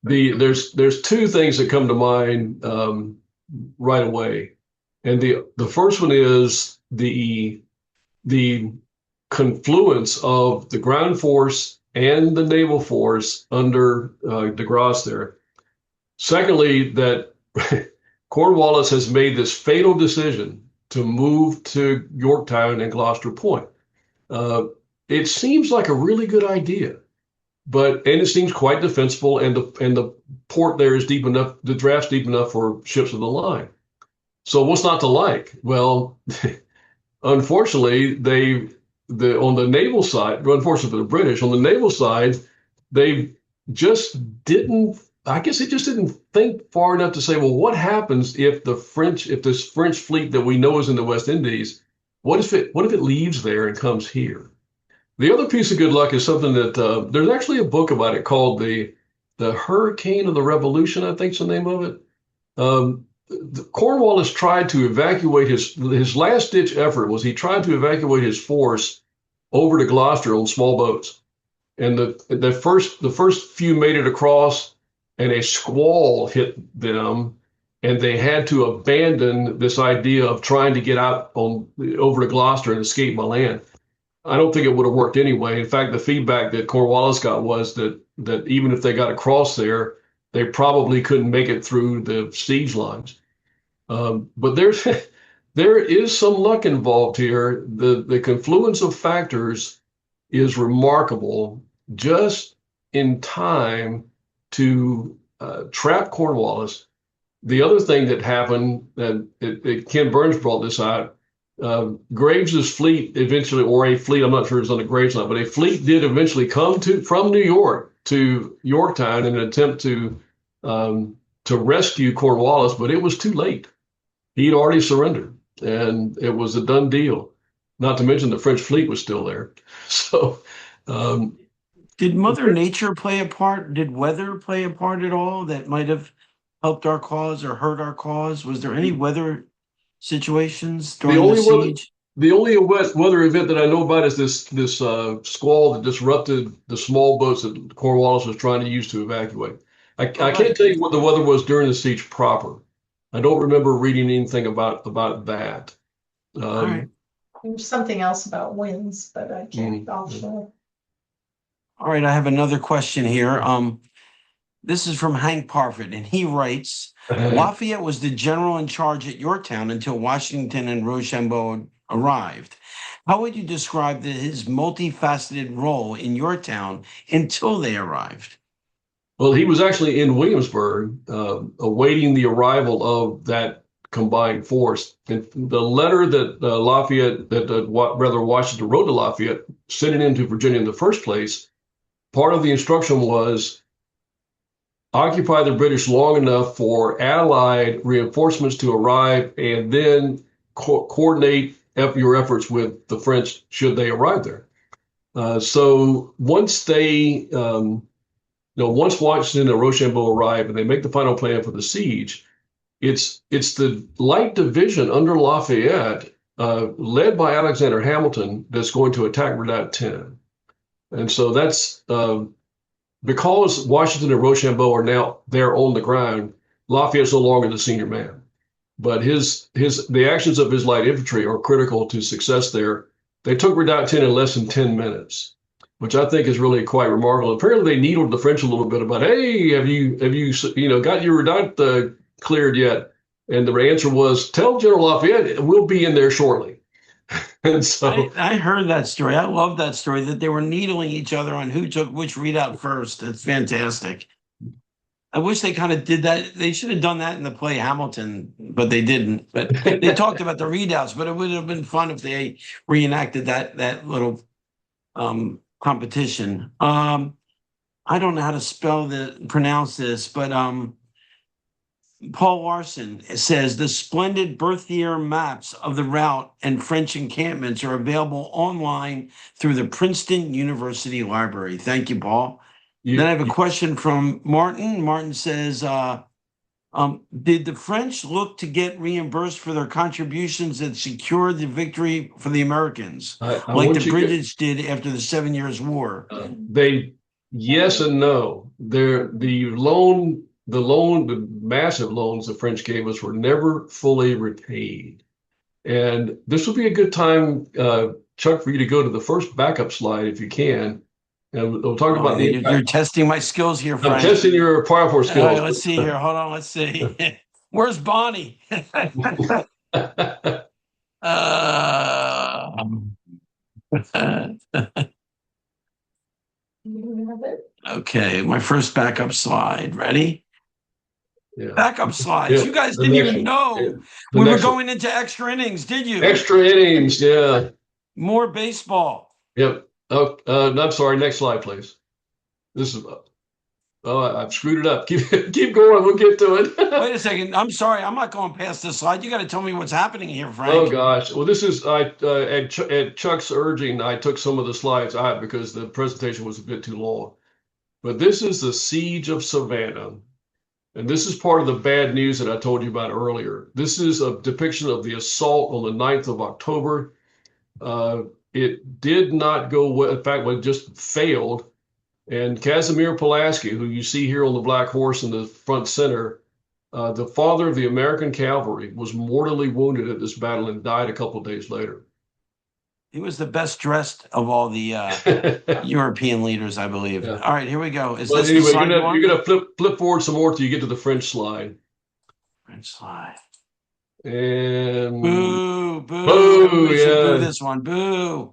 there's two things that come to mind right away, and the first one is the confluence of the ground force and the naval force under de Grasse there. Secondly, that Cornwallis has made this fatal decision to move to Yorktown and Gloucester Point. It seems like a really good idea, and it seems quite defensible, and the port there is deep enough, the draft's deep enough for ships of the line. So what's not to like? Well, unfortunately, on the naval side, unfortunately for the British, on the naval side, they just didn't. I guess they just didn't think far enough to say, well, what happens if this French fleet that we know is in the West Indies, what if it leaves there and comes here? The other piece of good luck is something that there's actually a book about it called the Hurricane of the Revolution, I think's the name of it. Cornwallis tried to evacuate his last ditch effort was he tried to evacuate his force over to Gloucester on small boats, and the first few made it across, and a squall hit them, and they had to abandon this idea of trying to get out over to Gloucester and escape by land. I don't think it would have worked anyway. In fact, the feedback that Cornwallis got was that even if they got across there, they probably couldn't make it through the siege lines. But there is some luck involved here. The confluence of factors is remarkable, just in time to trap Cornwallis. The other thing that happened, and Ken Burns brought this out, Graves's fleet eventually, or a fleet, I'm not sure it's on the Graves line, but a fleet did eventually come from New York to Yorktown in an attempt to rescue Cornwallis, but it was too late. He'd already surrendered, and it was a done deal. Not to mention the French fleet was still there. So, did Mother Nature play a part? Did weather play a part at all that might have helped our cause or hurt our cause? Was there any weather situations during the siege? The only weather event that I know about is this squall that disrupted the small boats that Cornwallis was trying to use to evacuate. I can't tell you what the weather was during the siege proper. I don't remember reading anything about that. All right. There's something else about winds, but I can't also. All right, I have another question here. This is from Hank Parfit, and he writes, Lafayette was the general in charge at Yorktown until Washington and Rochambeau arrived. How would you describe his multifaceted role in Yorktown until they arrived? Well, he was actually in Williamsburg, awaiting the arrival of that combined force. And the letter that Washington wrote to Lafayette, sending him to Virginia in the first place, part of the instruction was occupy the British long enough for Allied reinforcements to arrive, and then coordinate your efforts with the French should they arrive there. So once once Washington and Rochambeau arrive and they make the final plan for the siege, it's the light division under Lafayette, led by Alexander Hamilton, that's going to attack Redoubt 10. And so that's because Washington and Rochambeau are now there on the ground. Lafayette's no longer the senior man, but the actions of his light infantry are critical to success there. They took Redoubt 10 in less than 10 minutes, which I think is really quite remarkable. Apparently, they needled the French a little bit about, hey, have you got your redoubt cleared yet? And the answer was, tell General Lafayette we'll be in there shortly. And so, I heard that story. I love that story that they were needling each other on who took which readout first. It's fantastic. I wish they kind of did that. They should have done that in the play Hamilton, but they didn't. But they talked about the readouts, but it would have been fun if they reenacted that little competition. I don't know how to pronounce this, but Paul Larson says the splendid birth year maps of the route and French encampments are available online through the Princeton University Library. Thank you, Paul. Then I have a question from Martin. Martin says, did the French look to get reimbursed for their contributions that secured the victory for the Americans, like the British did after the 7 Years' War? Yes and no. The massive loans the French gave us were never fully repaid. And this would be a good time, Chuck, for you to go to the first backup slide if you can. And we'll talk about the You're testing my skills here, Frank. I'm testing your powerful skills. All right, let's see here. Hold on. Let's see. Where's Bonnie? Okay, my first backup slide. Ready? Yeah. Backup slides. Yeah. You guys didn't even know we were going into extra innings, did you? Extra innings, yeah. More baseball. Yep. Oh, I'm sorry. Next slide, please. This is. Oh, I've screwed it up. Keep going. We'll get to it. Wait a second. I'm sorry. I'm not going past this slide. You got to tell me what's happening here, Frank. Oh gosh. Well, this is at Chuck's urging, I took some of the slides out because the presentation was a bit too long. But this is the Siege of Savannah. And this is part of the bad news that I told you about earlier. This is a depiction of the assault on the 9th of October. It did not go well. In fact, it just failed. And Casimir Pulaski, who you see here on the black horse in the front center, the father of the American cavalry, was mortally wounded at this battle and died a couple of days later. He was the best dressed of all the European leaders, I believe. Yeah. All right, here we go. Anyway, you're gonna flip forward some more till you get to the French slide. French slide. And boo, boo, boo, yeah. Boo this one, boo.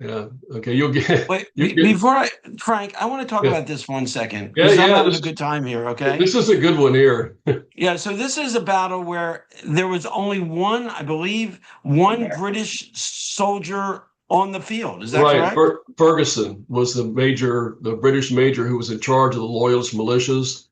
Yeah. Okay. You'll get. Wait, before Frank, I want to talk about this 1 second. Yeah, I'm having a good time here. Okay. This is a good one here. Yeah. So this is a battle where there was only one, I believe, one British soldier on the field. Is that correct? Right. Ferguson was the British major who was in charge of the Loyalist militias.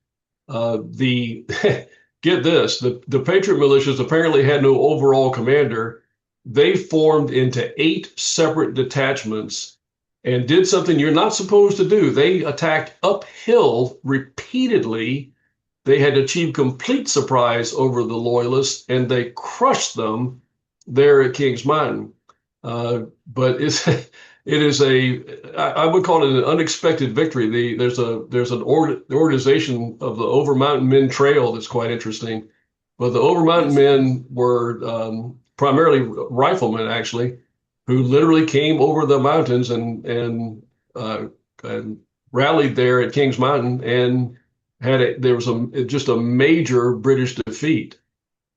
Get this, the Patriot militias apparently had no overall commander. They formed into 8 separate detachments and did something you're not supposed to do. They attacked uphill repeatedly. They had achieved complete surprise over the Loyalists, and they crushed them there at Kings Mountain. But it is I would call it an unexpected victory. There's an organization of the Over Mountain Men Trail that's quite interesting. But the Over Mountain Men were primarily riflemen, actually, who literally came over the mountains and rallied there at Kings Mountain and there was just a major British defeat.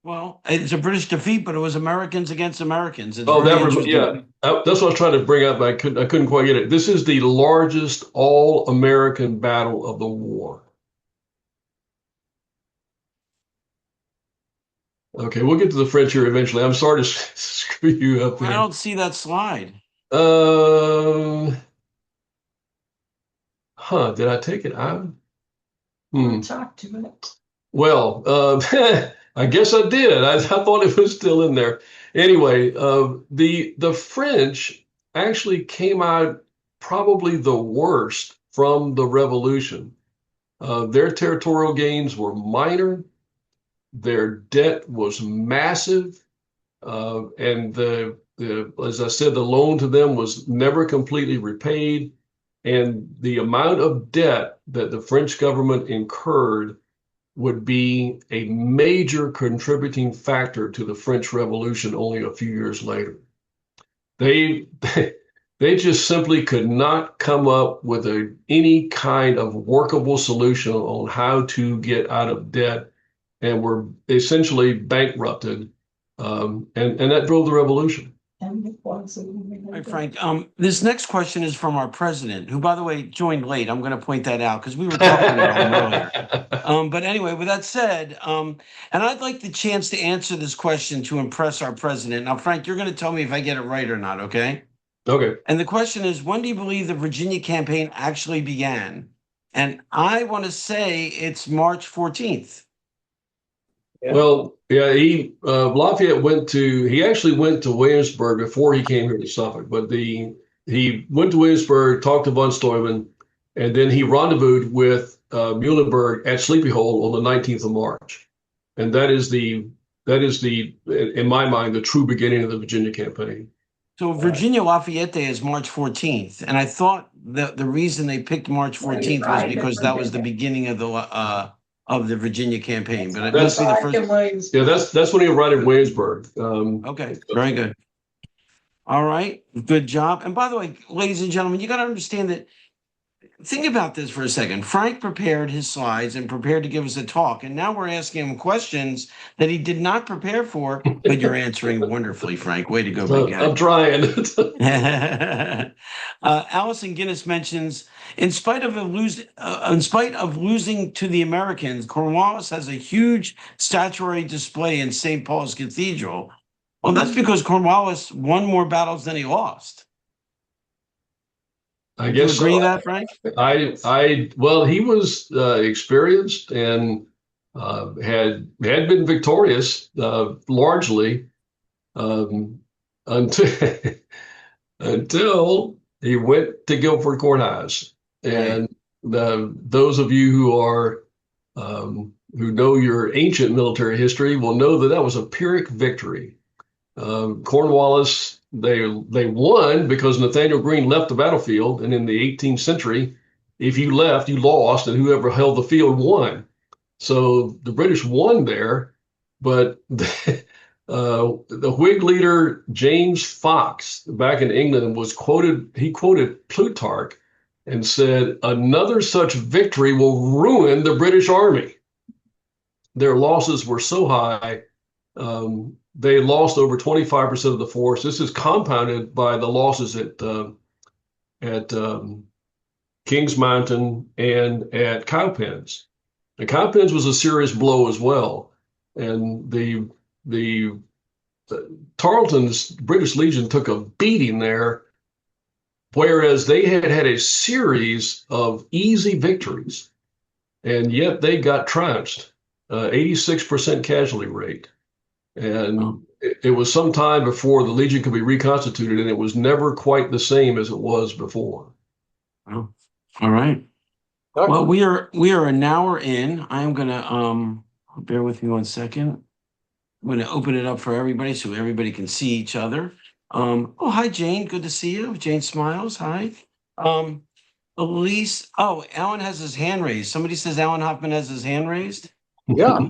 Well, it's a British defeat, but it was Americans against Americans. That's what I was trying to bring up. I couldn't quite get it. This is the largest all-American battle of the war. Okay, we'll get to the French here eventually. I'm sorry to screw you up there. I don't see that slide. Did I take it out? Talk to it. Well, I guess I did. I thought it was still in there. Anyway, the French actually came out probably the worst from the Revolution. Their territorial gains were minor. Their debt was massive, and as I said, the loan to them was never completely repaid, and the amount of debt that the French government incurred would be a major contributing factor to the French Revolution only a few years later. They just simply could not come up with any kind of workable solution on how to get out of debt, and were essentially bankrupted, and that drove the revolution. And it was. All right, Frank. This next question is from our president, who, by the way, joined late. I'm going to point that out because we were talking about him earlier. But anyway, with that said, and I'd like the chance to answer this question to impress our president. Now, Frank, you're going to tell me if I get it right or not, okay? Okay. And the question is, when do you believe the Virginia campaign actually began? And I want to say it's March 14th. Yeah. Well, yeah, Lafayette he actually went to Williamsburg before he came here to Suffolk, but he went to Williamsburg, talked to von Steuben, and then he rendezvoused with Muhlenberg at Sleepy Hole on the 19th of March. And that is in my mind, the true beginning of the Virginia campaign. So Virginia Lafayette Day is March 14th. And I thought that the reason they picked March 14th was Right, because that was the beginning of the Virginia campaign. But it That's- must be the first. Yeah, that's when he arrived in Williamsburg. Okay, very good. All right, good job. And by the way, ladies and gentlemen, you got to understand that. Think about this for a second. Frank prepared his slides and prepared to give us a talk, and now we're asking him questions that he did not prepare for, but you're answering wonderfully, Frank. Way to go, big guy. I'm trying. Allison Guinness mentions, in spite of losing to the Americans, Cornwallis has a huge statuary display in St. Paul's Cathedral. Well, that's because Cornwallis won more battles than he lost. I Do you guess agree so. with that, Frank? Well, he was experienced and had been victorious largely until until he went to Guilford Courthouse. And those of you who know your ancient military history will know that was a Pyrrhic victory. Cornwallis, they won because Nathaniel Greene left the battlefield, and in the 18th century, if you left, you lost, and whoever held the field won. So the British won there, but the Whig leader James Fox back in England he quoted Plutarch and said, "Another such victory will ruin the British army." Their losses were so high. They lost over 25% of the force. This is compounded by the losses at Kings Mountain and at Cowpens. And Cowpens was a serious blow as well. And the Tarleton's British Legion took a beating there, whereas they had a series of easy victories, and yet they got trounced, 86% casualty rate. And it was some time before the Legion could be reconstituted, and it was never quite the same as it was before. Oh, all right. Well, we are an hour in. I'm gonna bear with me 1 second. I'm gonna open it up for everybody so everybody can see each other. Oh, hi Jane, good to see you. Jane smiles. Hi. Elise. Oh, Alan has his hand raised. Somebody says Alan Hoffman has his hand raised. Yeah.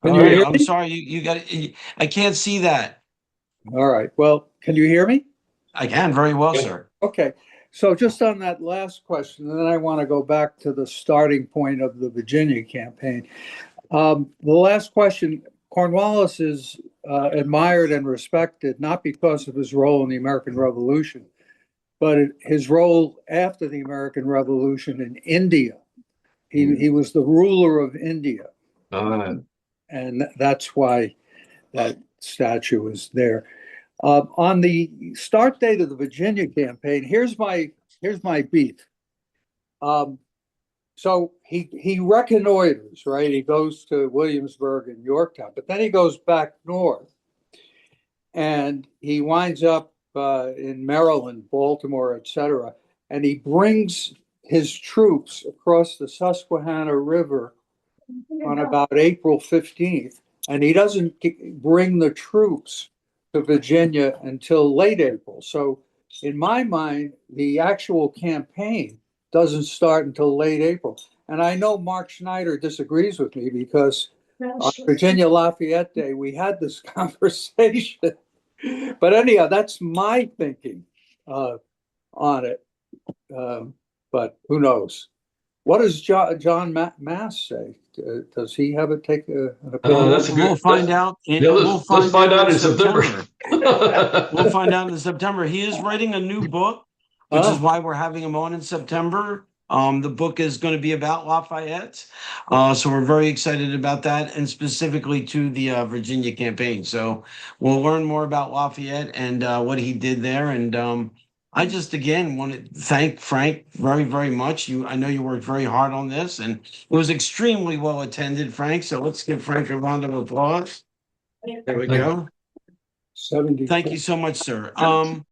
Can All you right, hear I'm me? sorry, you got it. I can't see that. All right. Well, can you hear me? I can very well, Yeah. sir. Okay. So just on that last question, and then I want to go back to the starting point of the Virginia campaign. The last question, Cornwallis is admired and respected, not because of his role in the American Revolution, but his role after the American Revolution in India. He was the ruler of India. And that's why that statue is there. On the start date of the Virginia campaign, here's my beef. So he reconnoiters, right? He goes to Williamsburg and Yorktown, but then he goes back north, and he winds up in Maryland, Baltimore, etc. And he brings his troops across the Susquehanna River on about April 15th, and he doesn't bring the troops to Virginia until late April. So in my mind, the actual campaign doesn't start until late April. And I know Mark Schneider disagrees with me because on Virginia Lafayette Day, we had this conversation. But anyhow, that's my thinking on it. But who knows? What does John Mass say? Does he have take an opinion? That's a good. We'll find out. Let's find out in September. We'll find out in September. He is writing a new book, which is why we're having him on in September. The book is going to be about Lafayette. So we're very excited about that, and specifically to the Virginia campaign. So we'll learn more about Lafayette and what he did there. And I just, again, want to thank Frank very, very much. I know you worked very hard on this, and it was extremely well attended, Frank. So let's give Frank a round of applause. There we Thank go. 70. Thank you so much, sir.